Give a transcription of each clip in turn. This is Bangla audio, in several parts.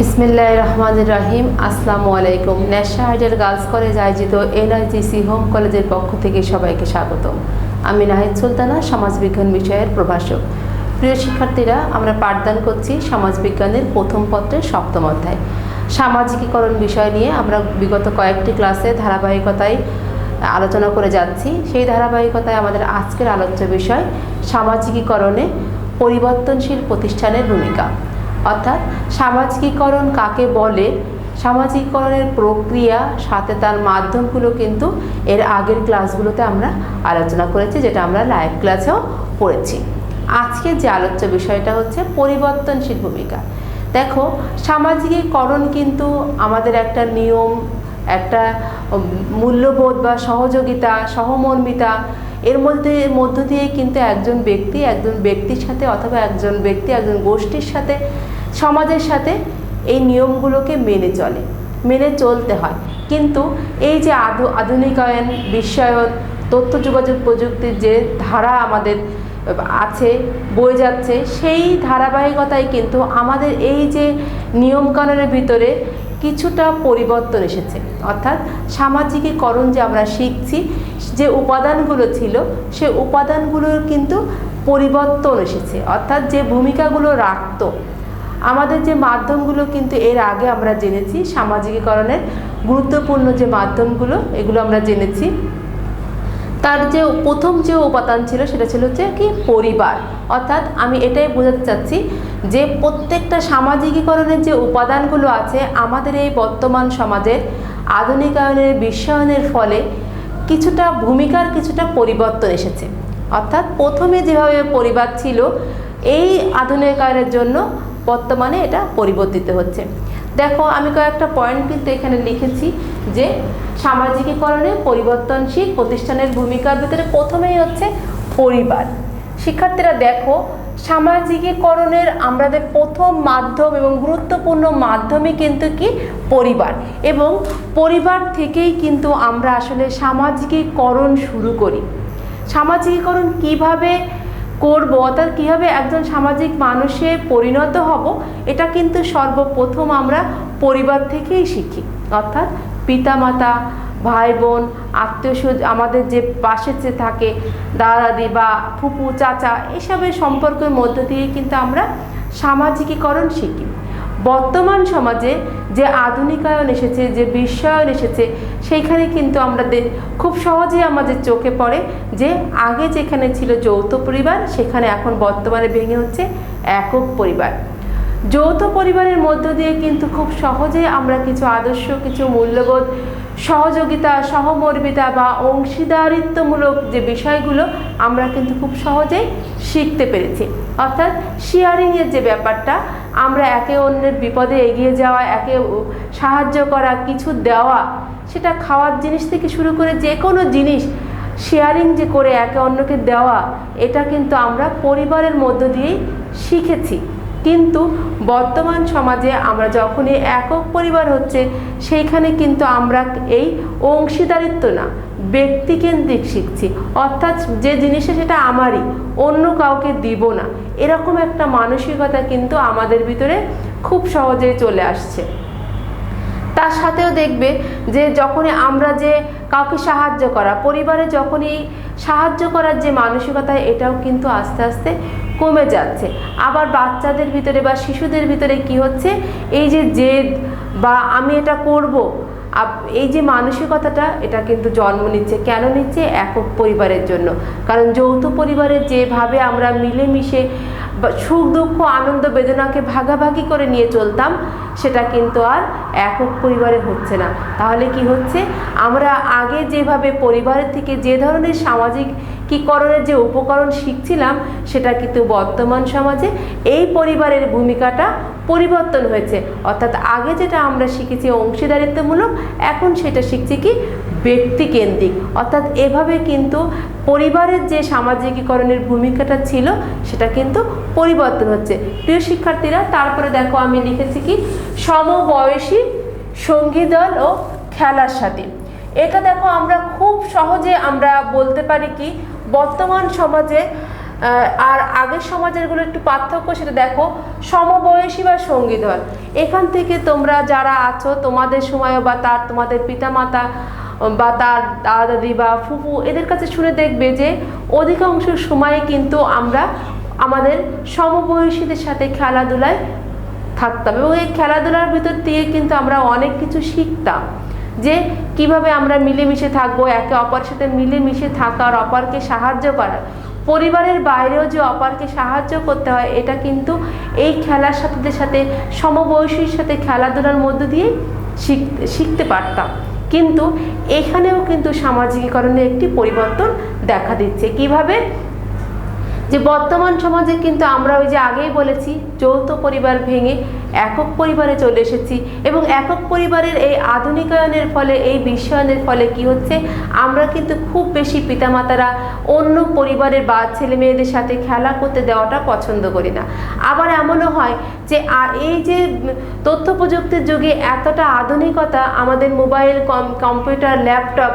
বিসমিল্লাহির রহমানির রহিম। আসসালামু আলাইকুম। ন্যাশনাল আইডিয়াল গার্লস কলেজ আয়োজিত এনআইজিসি হোম কলেজের পক্ষ থেকে সবাইকে স্বাগতম। আমি নাহিদ সুলতানা, সমাজবিজ্ঞান বিষয়ের প্রভাষক। প্রিয় শিক্ষার্থীরা, আমরা পাঠদান করছি সমাজবিজ্ঞানের প্রথম পত্রের 7ম অধ্যায় সামাজিকীকরণ বিষয় নিয়ে। আমরা বিগত কয়েকটি ক্লাসে ধারাবাহিকতায় আলোচনা করে যাচ্ছি। সেই ধারাবাহিকতায় আমাদের আজকের আলোচ্য বিষয় সামাজিকীকরণে পরিবর্তনশীল প্রতিষ্ঠানের ভূমিকা, অর্থাৎ সামাজিকীকরণ কাকে বলে, সামাজিকীকরণের প্রক্রিয়া সাথে তার মাধ্যমগুলো কিন্তু এর আগের ক্লাসগুলোতে আমরা আলোচনা করেছি, যেটা আমরা লাইভ ক্লাসেও পড়েছি। আজকে যে আলোচ্য বিষয়টা হচ্ছে পরিবর্তনশীল ভূমিকা। দেখো, সামাজিকীকরণ কিন্তু আমাদের একটা নিয়ম, একটা মূল্যবোধ বা সহযোগিতা, সহমর্মিতা, এর মধ্য দিয়ে কিন্তু একজন ব্যক্তির সাথে অথবা একজন গোষ্ঠীর সাথে, সমাজের সাথে এই নিয়মগুলোকে মেনে চলতে হয়। কিন্তু এই যে আধুনিকায়ন, বিশ্বায়ন, তথ্য যোগাযোগ প্রযুক্তির যে ধারা আমাদের আছে, বয়ে যাচ্ছে, সেই ধারাবাহিকতায় কিন্তু আমাদের এই যে নিয়মকানুনের ভিতরে কিছুটা পরিবর্তন এসেছে। অর্থাৎ সামাজিকীকরণ যে আমরা শিখছি, যে উপাদানগুলো ছিল সে উপাদানগুলোর কিন্তু পরিবর্তন এসেছে। অর্থাৎ যে ভূমিকাগুলো রাখত, আমাদের যে মাধ্যমগুলো কিন্তু এর আগে আমরা জেনেছি, সামাজিকীকরণের গুরুত্বপূর্ণ যে মাধ্যমগুলো এগুলো আমরা জেনেছি। তার যে প্রথম যে উপাদান ছিল সেটা ছিল হচ্ছে কি পরিবার। অর্থাৎ আমি এটাই বোঝাতে চাচ্ছি যে প্রত্যেকটা সামাজিকীকরণের যে উপাদানগুলো আছে আমাদের এই বর্তমান সমাজের আধুনিকায়নের, বিশ্বায়নের ফলে ভূমিকার কিছুটা পরিবর্তন এসেছে। অর্থাৎ প্রথমে যেভাবে পরিবার ছিল, এই আধুনিকায়নের জন্য বর্তমানে এটা পরিবর্তিত হচ্ছে। দেখো, আমি কয়েকটা পয়েন্ট কিন্তু এখানে লিখেছি যে সামাজিকীকরণে পরিবর্তনশীল প্রতিষ্ঠানের ভূমিকার ভিতরে প্রথমেই হচ্ছে পরিবার। শিক্ষার্থীরা দেখো, সামাজিকীকরণের আমাদের প্রথম মাধ্যম এবং গুরুত্বপূর্ণ মাধ্যমই কিন্তু কি পরিবার, এবং পরিবার থেকেই কিন্তু আমরা আসলে সামাজিকীকরণ শুরু করি। সামাজিকীকরণ কিভাবে করব, অর্থাৎ কীভাবে একজন সামাজিক মানুষে পরিণত হব, এটা কিন্তু সর্বপ্রথম আমরা পরিবার থেকেই শিখি। অর্থাৎ পিতামাতা, ভাই বোন, আত্মীয়, আমাদের যে পাশে যে থাকে দাদা দাদি বা ফুপু চাচা, এসবের সম্পর্কের মধ্য দিয়ে কিন্তু আমরা সামাজিকীকরণ শিখি। বর্তমান সমাজে যে আধুনিকায়ন এসেছে, যে বিশ্বায়ন এসেছে, সেইখানে কিন্তু আমরা খুব সহজেই আমাদের চোখে পড়ে যে আগে যেখানে ছিল যৌথ পরিবার, সেখানে এখন বর্তমানে ভেঙে হচ্ছে একক পরিবার। যৌথ পরিবারের মধ্য দিয়ে কিন্তু খুব সহজেই আমরা কিছু আদর্শ, কিছু মূল্যবোধ, সহযোগিতা, সহমর্মিতা বা অংশীদারিত্বমূলক যে বিষয়গুলো আমরা কিন্তু খুব সহজেই শিখতে পেরেছি। অর্থাৎ শেয়ারিংয়ের যে ব্যাপারটা, আমরা একে অন্যের বিপদে এগিয়ে যাওয়া, একে সাহায্য করা, কিছু দেওয়া, সেটা খাওয়ার জিনিস থেকে শুরু করে যে কোনো জিনিস শেয়ারিং যে করে একে অন্যকে দেওয়া, এটা কিন্তু আমরা পরিবারের মধ্য দিয়েই শিখেছি। কিন্তু বর্তমান সমাজে আমরা যখনই একক পরিবার হচ্ছে, সেইখানে কিন্তু আমরা এই অংশীদারিত্ব না, ব্যক্তিকেন্দ্রিক শিখছি। অর্থাৎ যে জিনিসটা সেটা আমারই, অন্য কাউকে দিব না, এরকম একটা মানসিকতা কিন্তু আমাদের ভিতরে খুব সহজেই চলে আসছে। তার সাথেও দেখবে যে যখনই আমরা যে কাউকে সাহায্য করা, পরিবারে যখনই সাহায্য করার যে মানসিকতা, এটাও কিন্তু আস্তে আস্তে কমে যাচ্ছে। আবার বাচ্চাদের ভিতরে বা শিশুদের ভিতরে কি হচ্ছে, এই যে জেদ বা আমি এটা করব, এই যে মানসিকতাটা, এটা কিন্তু জন্ম নিচ্ছে। কেন নিচ্ছে? একক পরিবারের জন্য। কারণ যৌথ পরিবারের যেভাবে আমরা মিলেমিশে সুখ দুঃখ, আনন্দ বেদনাকে ভাগাভাগি করে নিয়ে চলতাম, সেটা কিন্তু আর একক পরিবারে হচ্ছে না। তাহলে কি হচ্ছে, আমরা আগে যেভাবে পরিবারের থেকে যে ধরনের সামাজিকীকরণের যে উপকরণ শিখছিলাম, সেটা কিন্তু বর্তমান সমাজে এই পরিবারের ভূমিকাটা পরিবর্তন হয়েছে। অর্থাৎ আগে যেটা আমরা শিখেছি অংশীদারিত্বমূলক, এখন সেটা শিখছি কি ব্যক্তিকেন্দ্রিক। অর্থাৎ এভাবে কিন্তু পরিবারের যে সামাজিকীকরণের ভূমিকাটা ছিল, সেটা কিন্তু পরিবর্তন হচ্ছে। প্রিয় শিক্ষার্থীরা, তারপরে দেখো আমি লিখেছি কি সমবয়সী সঙ্গী দল ও খেলার সাথে। এটা দেখো আমরা খুব সহজে আমরা বলতে পারি কি বর্তমান সমাজে আর আগের সমাজেরগুলো একটু পার্থক্য সেটা দেখো, সমবয়সী বা সঙ্গী দল। এখান থেকে তোমরা যারা আছো তোমাদের সময় বা তোমাদের পিতামাতা বা তার দাদি বা ফুফু এদের কাছে শুনে দেখবে যে অধিকাংশ সময়ে কিন্তু আমরা আমাদের সমবয়সীদের সাথে খেলাধুলায় থাকতাম এবং এই খেলাধুলার ভিতর দিয়ে কিন্তু আমরা অনেক কিছু শিখতাম, যে কিভাবে আমরা মিলেমিশে থাকবো, একে অপরের সাথে মিলেমিশে থাকার, অপরকে সাহায্য করার, পরিবারের বাইরেও যে অপরকে সাহায্য করতে হয়, এটা কিন্তু এই খেলার সাথে সমবয়সীর সাথে খেলাধুলার মধ্য দিয়ে শিখতে পারতাম। কিন্তু এখানেও কিন্তু সামাজিকীকরণের একটি পরিবর্তন দেখা দিচ্ছে। কিভাবে? যে বর্তমান সমাজে কিন্তু আমরা ওই যে আগেই বলেছি যৌথ পরিবার ভেঙে একক পরিবারে চলে এসেছি এবং একক পরিবারের এই আধুনিকায়নের ফলে, এই বিশ্বায়নের ফলে কি হচ্ছে, আমরা কিন্তু খুব বেশি পিতামাতারা অন্য পরিবারের ছেলে মেয়েদের সাথে খেলা করতে দেওয়াটা পছন্দ করি না। আবার এমনও হয় যে এই যে তথ্য প্রযুক্তির যুগে এতটা আধুনিকতা, আমাদের মোবাইল, কম্পিউটার, ল্যাপটপ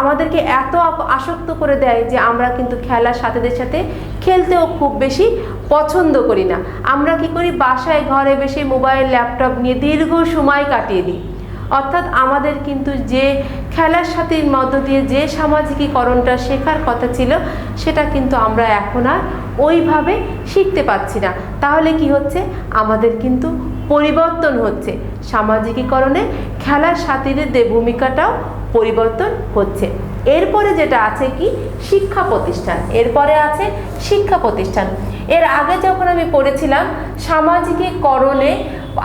আমাদেরকে এত আসক্ত করে দেয় যে আমরা কিন্তু খেলার সাথীদের সাথে খেলতেও খুব বেশি পছন্দ করি না। আমরা কি করি, বাসায় ঘরে বসে মোবাইল, ল্যাপটপ নিয়ে দীর্ঘ সময় কাটিয়ে দিই। অর্থাৎ আমাদের কিন্তু যে খেলার সাথীর মধ্য দিয়ে যে সামাজিকীকরণটা শেখার কথা ছিল, সেটা কিন্তু আমরা এখন আর ওইভাবে শিখতে পাচ্ছি না। তাহলে কি হচ্ছে, আমাদের কিন্তু পরিবর্তন হচ্ছে, সামাজিকীকরণে খেলার সাথীদের ভূমিকাটাও পরিবর্তন হচ্ছে। এরপরে যেটা আছে কি, শিক্ষা প্রতিষ্ঠান। এরপরে আছে শিক্ষা প্রতিষ্ঠান। এর আগে যখন আমি পড়েছিলাম সামাজিকীকরণে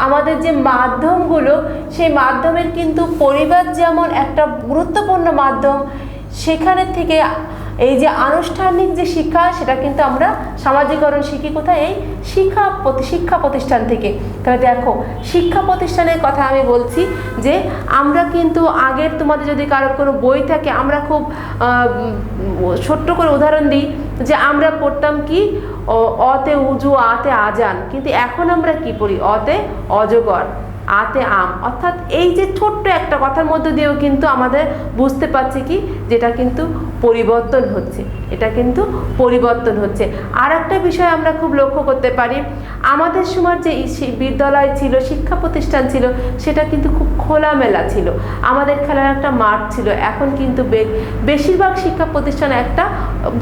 আমাদের যে মাধ্যমগুলো, সেই মাধ্যমের কিন্তু পরিবার যেমন একটা গুরুত্বপূর্ণ মাধ্যম, সেখানে থেকে এই যে আনুষ্ঠানিক যে শিক্ষা, সেটা কিন্তু আমরা সামাজিকীকরণ শিখি কোথায়, এই শিক্ষা প্রতিষ্ঠান থেকে। তাহলে দেখো, শিক্ষা প্রতিষ্ঠানের কথা আমি বলছি যে আমরা কিন্তু আগের, তোমাদের যদি কারোর কোনো বই থাকে, আমরা খুব ছোট্ট করে উদাহরণ দিই যে আমরা পড়তাম কি, অতে উজু, আতে আজান, কিন্তু এখন আমরা কি পড়ি, অতে অজগর, আতে আম। অর্থাৎ এই যে ছোট্ট একটা কথার মধ্যে দিয়েও কিন্তু আমাদের বুঝতে পারছি কি, যেটা কিন্তু পরিবর্তন হচ্ছে, এটা কিন্তু পরিবর্তন হচ্ছে। আর একটা বিষয় আমরা খুব লক্ষ্য করতে পারি, আমাদের সময় যে বিদ্যালয় ছিল, শিক্ষা প্রতিষ্ঠান ছিল, সেটা কিন্তু খুব খোলামেলা ছিল, আমাদের খেলার একটা মাঠ ছিল। এখন কিন্তু বেশিরভাগ শিক্ষা প্রতিষ্ঠান একটা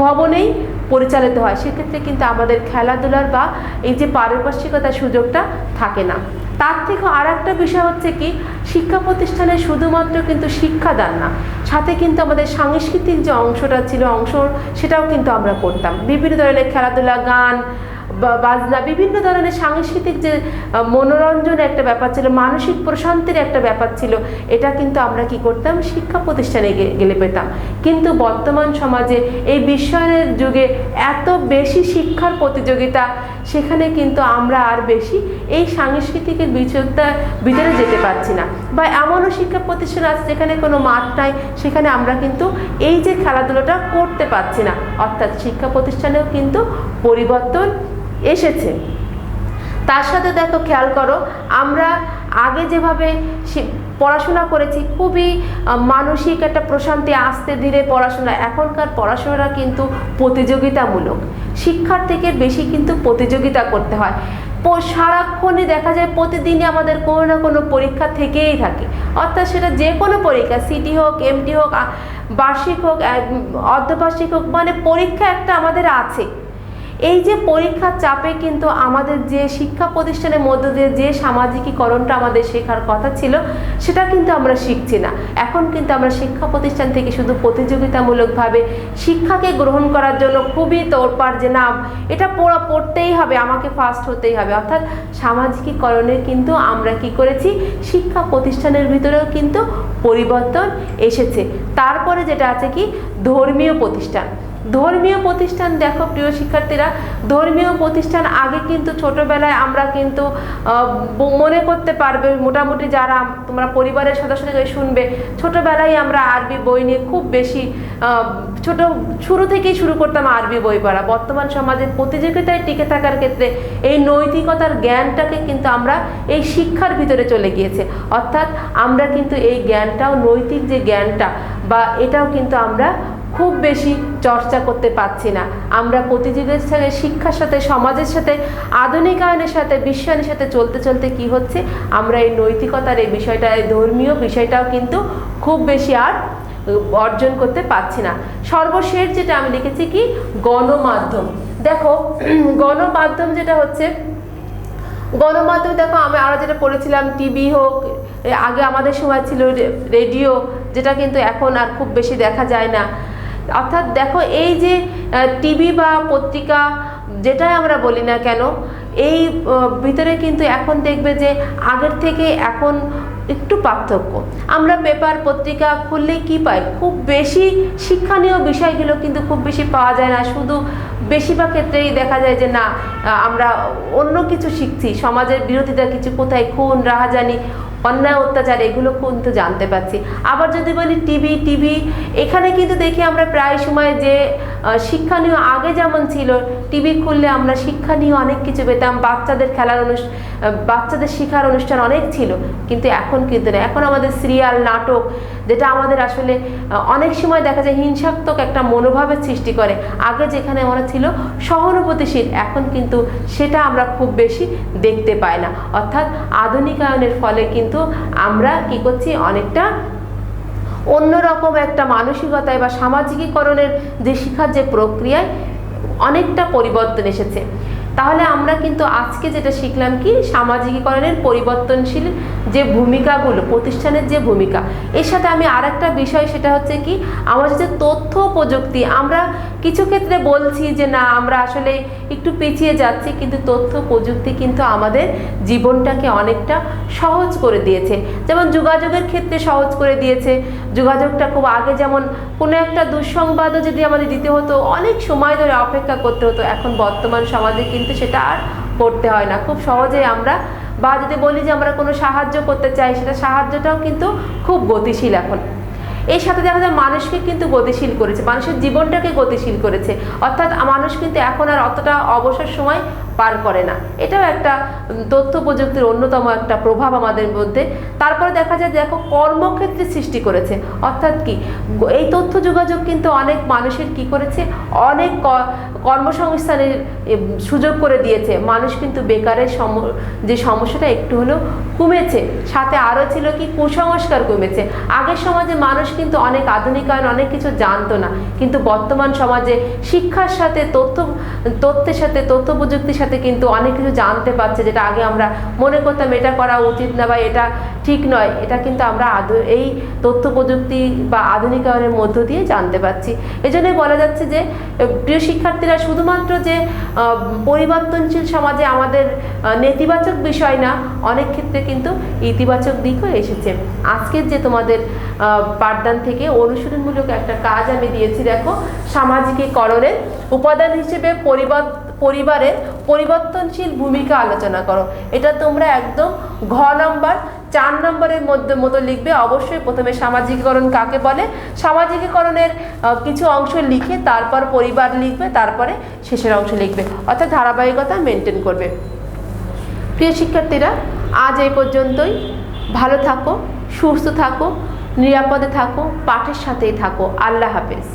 ভবনেই পরিচালিত হয়, সেক্ষেত্রে কিন্তু আমাদের খেলাধুলার বা এই যে পারিপার্শ্বিকতার সুযোগটা থাকে না। তার থেকেও আর একটা বিষয় হচ্ছে কি, শিক্ষা প্রতিষ্ঠানে শুধুমাত্র কিন্তু শিক্ষাদান না, সাথে কিন্তু আমাদের সাংস্কৃতিক যে অংশটা ছিল, সেটাও কিন্তু আমরা করতাম। বিভিন্ন ধরনের খেলাধুলা, গান, বাজনা, বিভিন্ন ধরনের সাংস্কৃতিক যে মনোরঞ্জনের একটা ব্যাপার ছিল, মানসিক প্রশান্তির একটা ব্যাপার ছিল, এটা কিন্তু আমরা কি করতাম, শিক্ষা প্রতিষ্ঠানে গেলে পেতাম। কিন্তু বর্তমান সমাজে এই বিশ্বায়নের যুগে এত বেশি শিক্ষার প্রতিযোগিতা, সেখানে কিন্তু আমরা আর বেশি এই সাংস্কৃতিকের ভিতরে যেতে পারছি না। বা এমনও শিক্ষা প্রতিষ্ঠান আছে যেখানে কোনো মাঠ নাই, সেখানে আমরা কিন্তু এই যে খেলাধুলাটা করতে পারছি না। অর্থাৎ শিক্ষা প্রতিষ্ঠানেও কিন্তু পরিবর্তন এসেছে। তার সাথে দেখো, খেয়াল করো, আমরা আগে যেভাবে পড়াশোনা করেছি, খুবই মানসিক একটা প্রশান্তি, আস্তে ধীরে পড়াশোনা, এখনকার পড়াশোনাটা কিন্তু প্রতিযোগিতামূলক, শিক্ষার থেকে বেশি কিন্তু প্রতিযোগিতা করতে হয়। সারাক্ষণই দেখা যায় প্রতিদিনই আমাদের কোনো না কোনো পরীক্ষা থেকেই থাকে। অর্থাৎ সেটা যে কোনো পরীক্ষা, সিটি হোক, এমটি হোক, বার্ষিক হোক, অর্ধবার্ষিক হোক, মানে পরীক্ষা একটা আমাদের আছে। এই যে পরীক্ষার চাপে কিন্তু আমাদের যে শিক্ষা প্রতিষ্ঠানের মধ্য দিয়ে যে সামাজিকীকরণটা আমাদের শেখার কথা ছিল, সেটা কিন্তু আমরা শিখছি না। এখন কিন্তু আমরা শিক্ষা প্রতিষ্ঠান থেকে শুধু প্রতিযোগিতামূলকভাবে শিক্ষাকে গ্রহণ করার জন্য খুবই তোড়পাড়, যে না এটা পড়তেই হবে, আমাকে ফার্স্ট হতেই হবে। অর্থাৎ সামাজিকীকরণে কিন্তু আমরা কি করেছি, শিক্ষা প্রতিষ্ঠানের ভিতরেও কিন্তু পরিবর্তন এসেছে। তারপরে যেটা আছে কি, ধর্মীয় প্রতিষ্ঠান। ধর্মীয় প্রতিষ্ঠান দেখো প্রিয় শিক্ষার্থীরা, ধর্মীয় প্রতিষ্ঠান আগে কিন্তু ছোটবেলায় আমরা কিন্তু মনে করতে পারবে, মোটামুটি যারা তোমরা পরিবারের সদস্যদের শুনবে, ছোটবেলায় আমরা আরবি বই নিয়ে খুব বেশি শুরু থেকেই শুরু করতাম আরবি বই পড়া। বর্তমান সমাজের প্রতিযোগিতায় টিকে থাকার ক্ষেত্রে এই নৈতিকতার জ্ঞানটাকে কিন্তু আমরা এই শিক্ষার ভিতরে চলে গিয়েছে। অর্থাৎ আমরা কিন্তু এই জ্ঞানটাও, নৈতিক যে জ্ঞানটা বা এটাও কিন্তু আমরা খুব বেশি চর্চা করতে পারছি না। আমরা প্রতিযুগের সাথে, শিক্ষার সাথে, সমাজের সাথে, আধুনিকায়নের সাথে, বিশ্বায়নের সাথে চলতে চলতে কি হচ্ছে, আমরা এই নৈতিকতার এই বিষয়টা, এই ধর্মীয় বিষয়টাও কিন্তু খুব বেশি আর অর্জন করতে পারছি না। সর্বশেষ যেটা আমি লিখেছি কি, গণমাধ্যম। দেখো গণমাধ্যম যেটা হচ্ছে, গণমাধ্যম দেখো আমরা যেটা পড়েছিলাম, টিভি হোক, আগে আমাদের সময় ছিল রেডিও, যেটা কিন্তু এখন আর খুব বেশি দেখা যায় না। অর্থাৎ দেখো এই যে টিভি বা পত্রিকা যেটাই আমরা বলি না কেন, এই ভিতরে কিন্তু এখন দেখবে যে আগের থেকে এখন একটু পার্থক্য। আমরা পেপার পত্রিকা খুললেই কি পাই, খুব বেশি শিক্ষণীয় বিষয়গুলো কিন্তু খুব বেশি পাওয়া যায় না। শুধু বেশিরভাগ ক্ষেত্রেই দেখা যায় যে না, আমরা অন্য কিছু শিখছি, সমাজের বিরোধিতা কিছু, কোথায় খুন রাহাজানি, অন্যায় অত্যাচার, এগুলো কিন্তু জানতে পারছি। আবার যদি বলি টিভি, এখানে কিন্তু দেখি আমরা প্রায় সময় যে শিক্ষণীয়, আগে যেমন ছিল টিভি খুললে আমরা শিক্ষণীয় অনেক কিছু পেতাম, বাচ্চাদের খেলার বাচ্চাদের শেখার অনুষ্ঠান অনেক ছিল, কিন্তু এখন কিন্তু না। এখন আমাদের সিরিয়াল, নাটক, যেটা আমাদের আসলে অনেক সময় দেখা যায় হিংসাত্মক একটা মনোভাবের সৃষ্টি করে। আগে যেখানে আমরা ছিল সহানুভূতিশীল, এখন কিন্তু সেটা আমরা খুব বেশি দেখতে পাই না। অর্থাৎ আধুনিকায়নের ফলে কিন্তু আমরা কি করছি, অনেকটা অন্যরকম একটা মানসিকতায় বা সামাজিকীকরণের যে শিক্ষার যে প্রক্রিয়ায় অনেকটা পরিবর্তন এসেছে। তাহলে আমরা কিন্তু আজকে যেটা শিখলাম কি, সামাজিকীকরণের পরিবর্তনশীল যে ভূমিকাগুলো, প্রতিষ্ঠানের যে ভূমিকা, এর সাথে আমি আর একটা বিষয়, সেটা হচ্ছে কি, আমাদের যে তথ্য প্রযুক্তি, আমরা কিছু ক্ষেত্রে বলছি যে না আমরা আসলে একটু পিছিয়ে যাচ্ছি, কিন্তু তথ্য প্রযুক্তি কিন্তু আমাদের জীবনটাকে অনেকটা সহজ করে দিয়েছে। যেমন যোগাযোগের ক্ষেত্রে সহজ করে দিয়েছে। যোগাযোগটা খুব আগে যেমন কোনো একটা দুঃসংবাদও যদি আমাদের দিতে হতো, অনেক সময় ধরে অপেক্ষা করতে হতো, এখন বর্তমান সমাজে কিন্তু সেটা আর করতে হয় না। খুব সহজে আমরা, বা যদি বলি যে আমরা কোনো সাহায্য করতে চাই, সেটা সাহায্যটাও কিন্তু খুব গতিশীল এখন। এর সাথে দেখা যায় মানুষকে কিন্তু গতিশীল করেছে, মানুষের জীবনটাকে গতিশীল করেছে। অর্থাৎ মানুষ কিন্তু এখন আর অতটা অবসর সময় পার করে না। এটাও একটা তথ্য প্রযুক্তির অন্যতম একটা প্রভাব আমাদের মধ্যে। তারপরে দেখা যায় দেখো কর্মক্ষেত্রে সৃষ্টি করেছে। অর্থাৎ কি, এই তথ্য যোগাযোগ কিন্তু অনেক মানুষের কি করেছে, অনেক কর্মসংস্থানের সুযোগ করে দিয়েছে। মানুষ কিন্তু বেকারের যে সমস্যাটা একটু হলেও কমেছে। সাথে আরও ছিল কি, কুসংস্কার কমেছে। আগের সমাজে মানুষ কিন্তু অনেক আধুনিকায়ন, অনেক কিছু জানতো না, কিন্তু বর্তমান সমাজে শিক্ষার সাথে, তথ্যের সাথে, তথ্য প্রযুক্তির সাথে কিন্তু অনেক কিছু জানতে পারছে, যেটা আগে আমরা মনে করতাম এটা করা উচিত না বা এটা ঠিক নয়, এটা কিন্তু আমরা এই তথ্য প্রযুক্তি বা আধুনিকায়নের মধ্য দিয়ে জানতে পারছি। এজন্যই বলা যাচ্ছে যে প্রিয় শিক্ষার্থীরা, শুধুমাত্র যে পরিবর্তনশীল সমাজে আমাদের নেতিবাচক বিষয় না, অনেক ক্ষেত্রে কিন্তু ইতিবাচক দিকও এসেছে। আজকের যে তোমাদের পাঠদান থেকে অনুশীলনমূলক একটা কাজ আমি দিয়েছি, দেখো সামাজিকীকরণের উপাদান হিসেবে পরিবারের পরিবর্তনশীল ভূমিকা আলোচনা করো। এটা তোমরা একদম ঘ নাম্বার 4 নম্বরের মতো লিখবে। অবশ্যই প্রথমে সামাজিকীকরণ কাকে বলে, সামাজিকীকরণের কিছু অংশ লিখে তারপর পরিবার লিখবে, তারপরে শেষের অংশ লিখবে, অর্থাৎ ধারাবাহিকতা মেনটেন করবে। প্রিয় শিক্ষার্থীরা, আজ এই পর্যন্তই। ভালো থাকো, সুস্থ থাকো, নিরাপদে থাকো, পাঠের সাথেই থাকো। আল্লাহ হাফেজ।